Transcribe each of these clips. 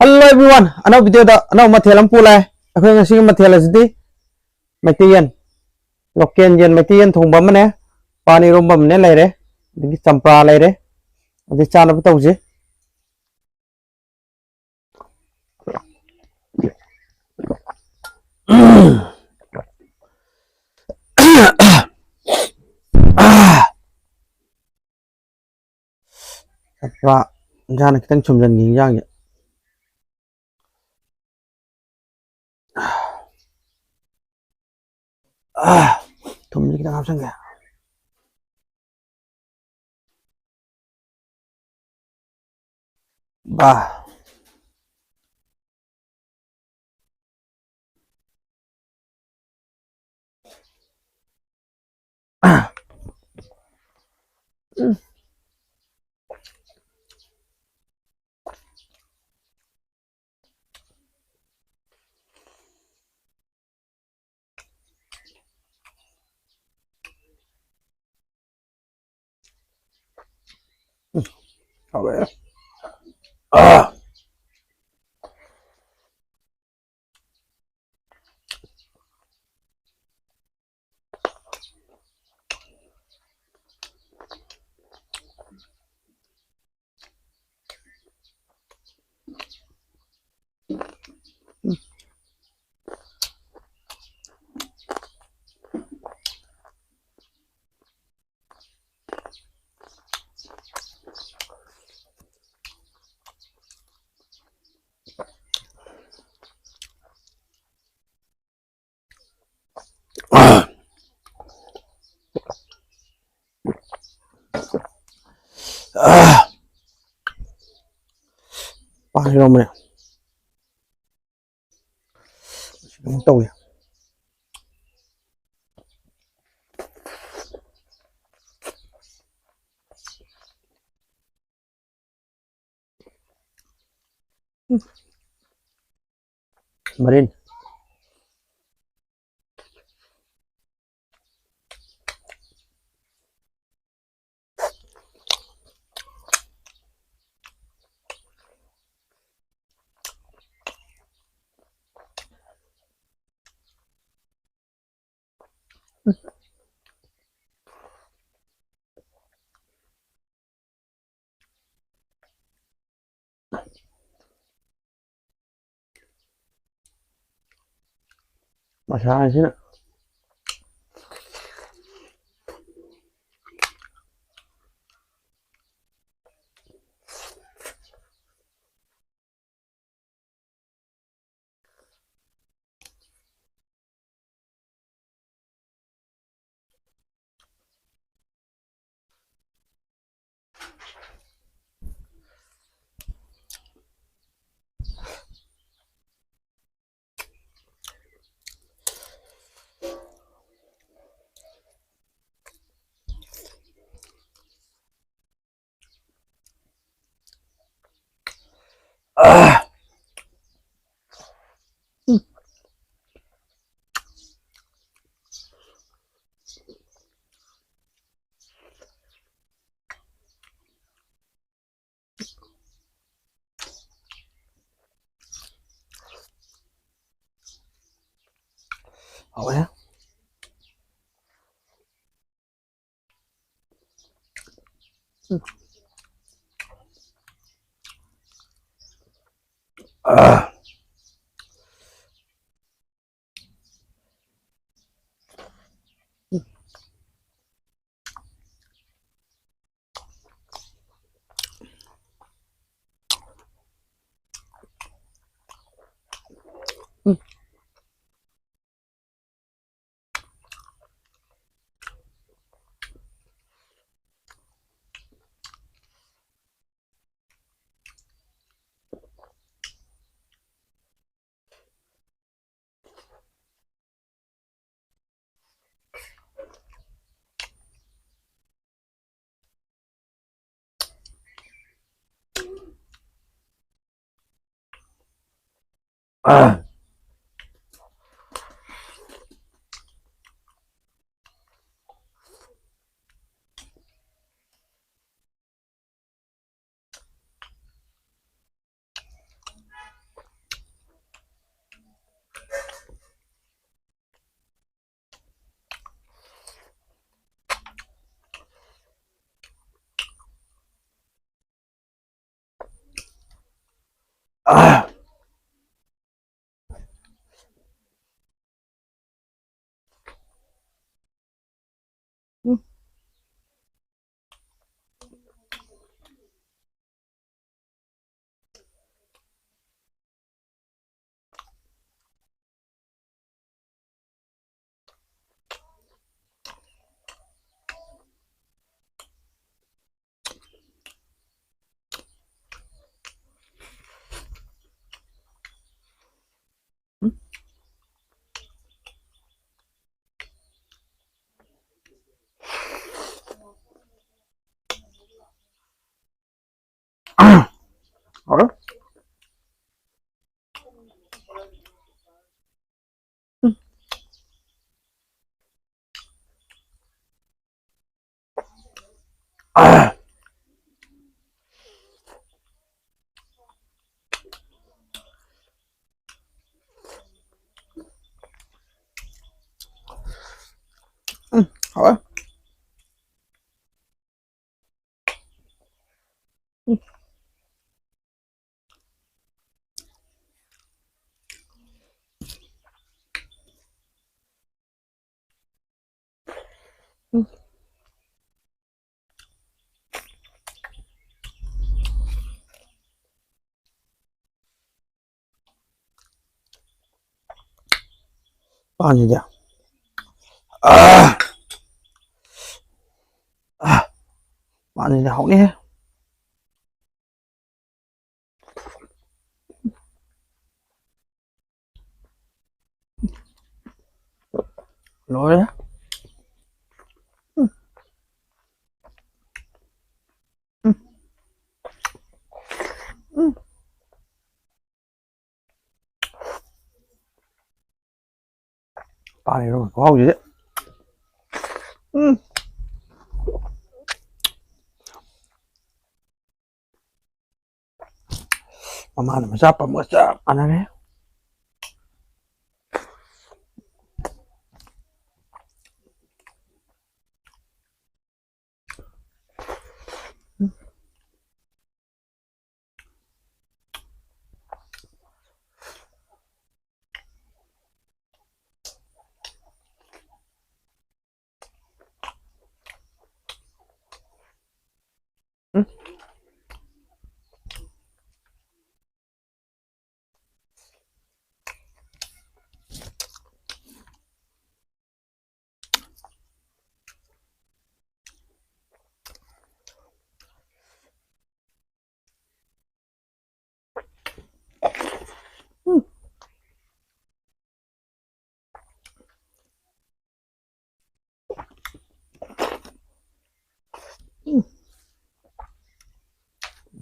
Hello everyone, another video da another material am pulai. Aku ngasi material sidi Maitian. Loken yen Maitian thong bam ne. Pani rom bam ne lai re. Di champra lai re. Di chana bu tau ji. Champra jana kitang chumjan ging yang ye. Thum ji kitang hapsang ya. Bah. Apa ya? Pani rom ne. Không tồi. Marin. Masalah sih nak. Apa ya? 好了。啊，好了。放进去。啊啊，放进去好厉害。攞咧。把你肉好住啫。masarap masarap ano na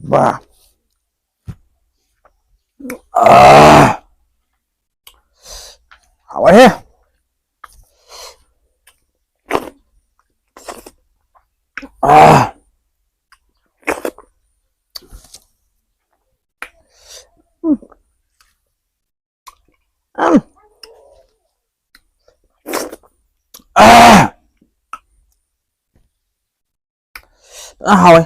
ba hảo thế hảo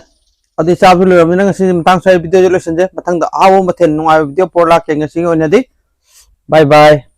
adi sa video mi nang sin tang sai video lo sin je matang da awo mathen nungai video por la ke ngasi ngone di bye bye